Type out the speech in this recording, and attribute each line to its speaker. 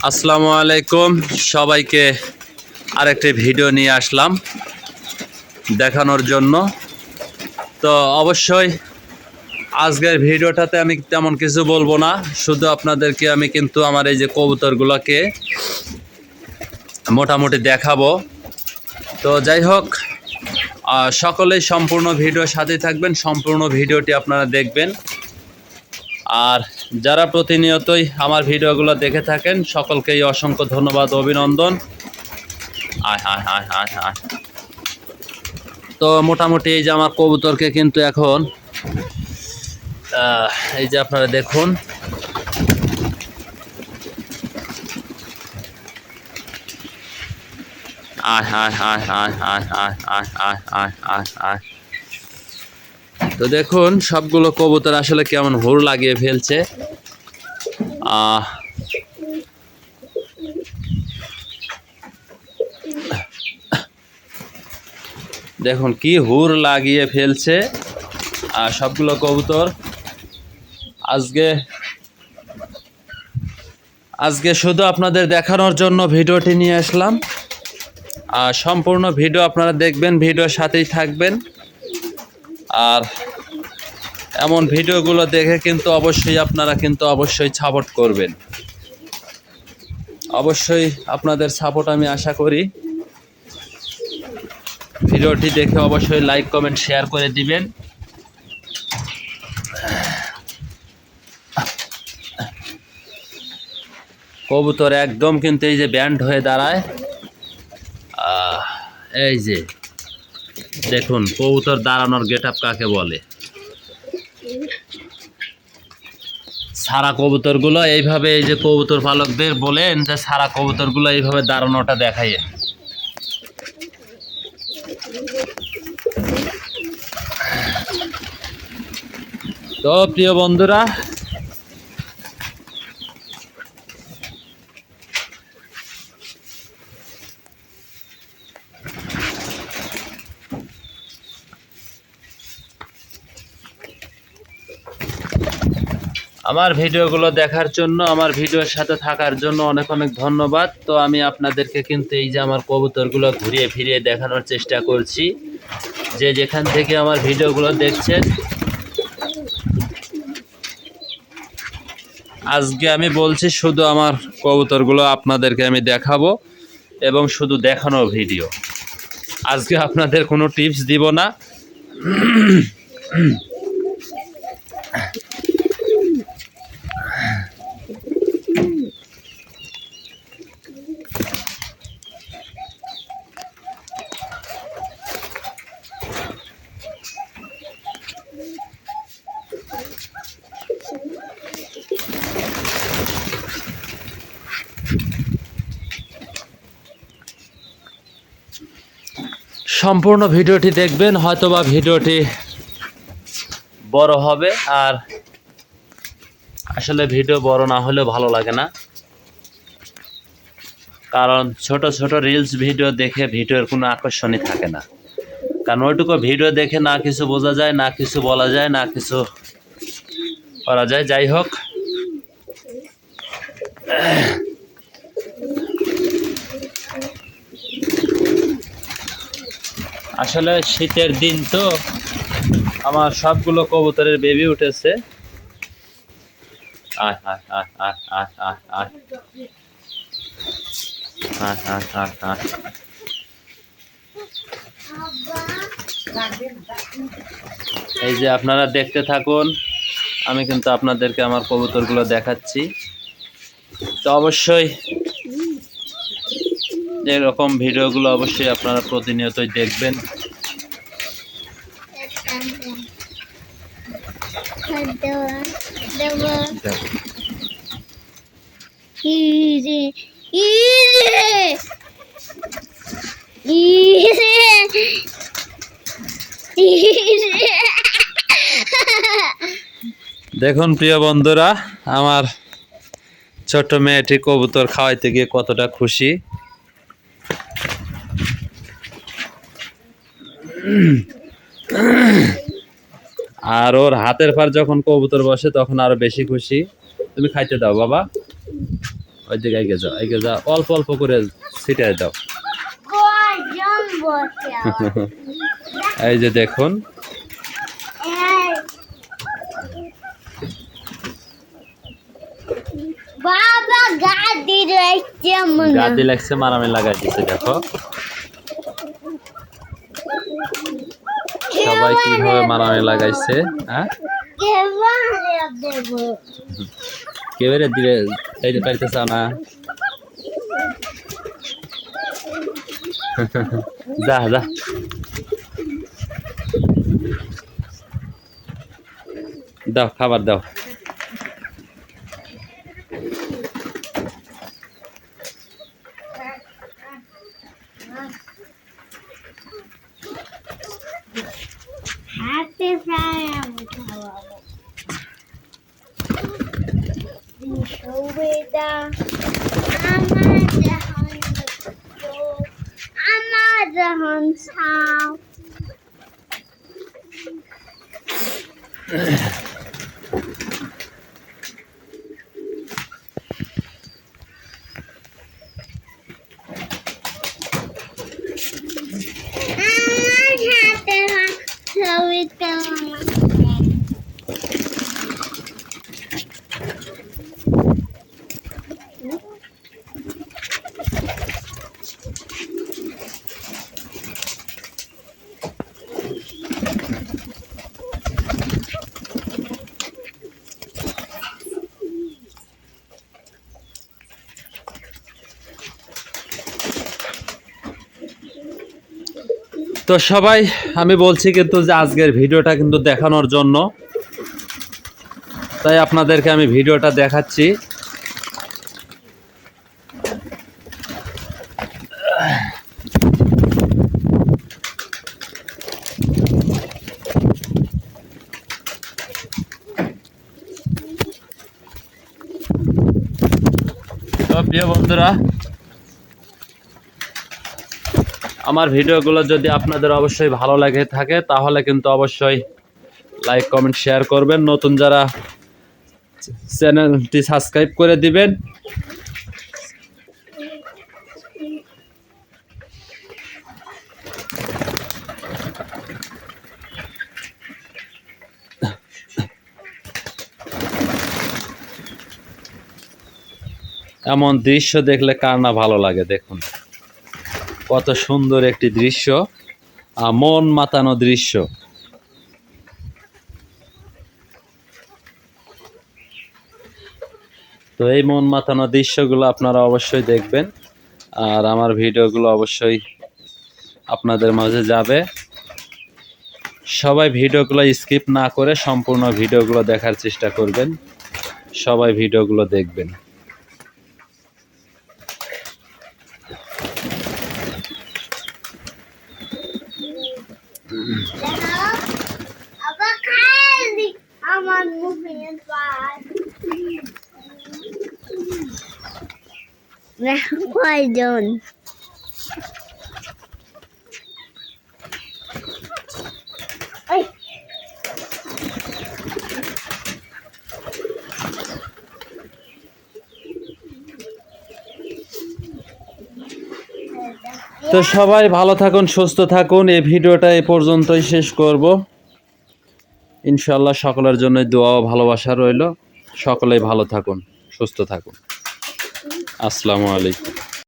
Speaker 1: আসসালামু আলাইকুম সবাইকে আরেকটি ভিডিও নিয়ে আসলাম দেখানোর জন্য। তো অবশ্যই আজকের ভিডিওটাতে আমি তেমন কিছু বলবো না, শুধু আপনাদেরকে আমি কিন্তু আমার এই যে কবুতরগুলোকে মোটামুটি দেখাবো। তো যাই হোক, সকলেই সম্পূর্ণ ভিডিওর সাথে থাকবেন, সম্পূর্ণ ভিডিওটি আপনারা দেখবেন। আর যারা প্রতিনিয়তই আমার ভিডিওগুলো দেখে থাকেন সকলকেই অসংখ্য ধন্যবাদ, অভিনন্দন। তো মোটামুটি এই যে আমার কবুতরকে কিন্তু এখন এই যে আপনারা দেখুন, তো দেখুন সবগুলো কবুতর আসলে কেমন হুড় লাগিয়ে ফেলছে। দেখুন কি হুড় লাগিয়ে ফেলছে আর সবগুলো কবুতর। আজকে শুধু আপনাদের দেখানোর জন্য ভিডিওটি নিয়ে আসলাম। আর সম্পূর্ণ ভিডিও আপনারা দেখবেন, ভিডিওর সাথেই থাকবেন। আর এমন ভিডিওগুলো দেখে কিন্তু অবশ্যই সাপোর্ট করবেন। অবশ্যই আপনাদের সাপোর্ট আমি আশা করি। ভিডিওটি দেখে অবশ্যই লাইক কমেন্ট শেয়ার করে দিবেন। কবুতর একদম কিন্তু এই যে ব্যান্ড হয়ে দাঁড়ায়। এই যে দেখুন কবুতর দাঁড়ানোর গেটআপ কাকে বলে। সারা কবুতরগুলো এইভাবে, এই যে কবুতর পালকদের বলেন যে সারা কবুতরগুলো এইভাবে দাঁড়ানোটা দেখাইয়ে। তো প্রিয় বন্ধুরা, আমার ভিডিওগুলো দেখার জন্য, আমার ভিডিওর সাথে থাকার জন্য অনেক অনেক ধন্যবাদ। তো আমি আপনাদেরকে কিন্তু এই যে আমার কবুতরগুলো ঘুরিয়ে ফিরিয়ে দেখানোর চেষ্টা করছি। যে যেখান থেকে আমার ভিডিওগুলো দেখছেন, আজকে আমি বলছি শুধু আমার কবুতরগুলো আপনাদেরকে আমি দেখাবো এবং শুধু দেখানো ভিডিও। আজকে আপনাদের কোনো টিপস দিব না। সম্পূর্ণ ভিডিওটি দেখবেন, হয়তোবা ভিডিওটি বড় হবে। আর আসলে ভিডিও বড় না হলে ভালো লাগে না, কারণ ছোট ছোট রিলস ভিডিও দেখে ভিডিওর কোনো আকর্ষণই থাকে না। কারণ ওইটুকু ভিডিও দেখে না কিছু বোঝা যায়, না কিছু বলা যায়, না কিছু করা যায়। যাই হোক, আসলে শীতের দিন তো আমার সবগুলো কবুতরের বেবি উঠেছে। এই যে আপনারা দেখতে থাকুন, আমি কিন্তু আপনাদেরকে আমার কবুতরগুলো দেখাচ্ছি। তো অবশ্যই এরকম ভিডিওগুলো অবশ্যই আপনারা প্রতিনিয়তই দেখবেন। দেখুন প্রিয় বন্ধুরা, আমার ছোট্ট মেয়েটি কবুতর খাওয়াইতে গিয়ে কতটা খুশি। আর ওর হাতের পার যখন কবুতর বসে তখন আরো বেশি খুশি। তুমি খাইতে দাও বাবা। ওইদিকে এগিয়ে যাও অল্প অল্প করে ছিটাই দাও। এই যে দেখুন
Speaker 2: বাবা
Speaker 1: গাদি লাগছে মারামারি লাগাই দিছে দেখো সবাই কিভাবে মারামারি লাগাইছে। হ্যাঁ কেবারে দিলে এইতে পারতেছ না যা যা দাও খাবার দাও।
Speaker 2: হাতে প্রায় সুবিধা আমার যখন ছাও
Speaker 1: তো সবাই আমি বলছি কিন্তু যে আজকের ভিডিওটা কিন্তু দেখানোর জন্য, তাই আপনাদেরকে আমি ভিডিওটা দেখাচ্ছি। তো প্রিয় বন্ধুরা, আমার ভিডিওগুলো যদি আপনাদের অবশ্যই ভালো লাগে থাকে তাহলে কিন্তু অবশ্যই লাইক কমেন্ট শেয়ার করবেন। নতুন যারা চ্যানেলটি সাবস্ক্রাইব করে দিবেন। এমন দৃশ্য দেখলে কার না ভালো লাগে। দেখুন কত সুন্দর একটি দৃশ্য, মন মাতানো দৃশ্য। তো এই মন মাতানো দৃশ্যগুলো আপনারা অবশ্যই দেখবেন, আর আমার ভিডিওগুলো অবশ্যই আপনাদের মাঝে যাবে। সবাই ভিডিওগুলো স্কিপ না করে সম্পূর্ণ ভিডিওগুলো দেখার চেষ্টা করবেন, সবাই ভিডিওগুলো দেখবেন।
Speaker 2: আমার মুখে কয়জন
Speaker 1: তো সবাই ভালো থাকুন, সুস্থ থাকুন। এই ভিডিওটা এই পর্যন্তই শেষ করব। ইনশাআল্লাহ সকলের জন্য দোয়া ও ভালোবাসা রইল। সকলেই ভালো থাকুন, সুস্থ থাকুন। আসসালামু আলাইকুম।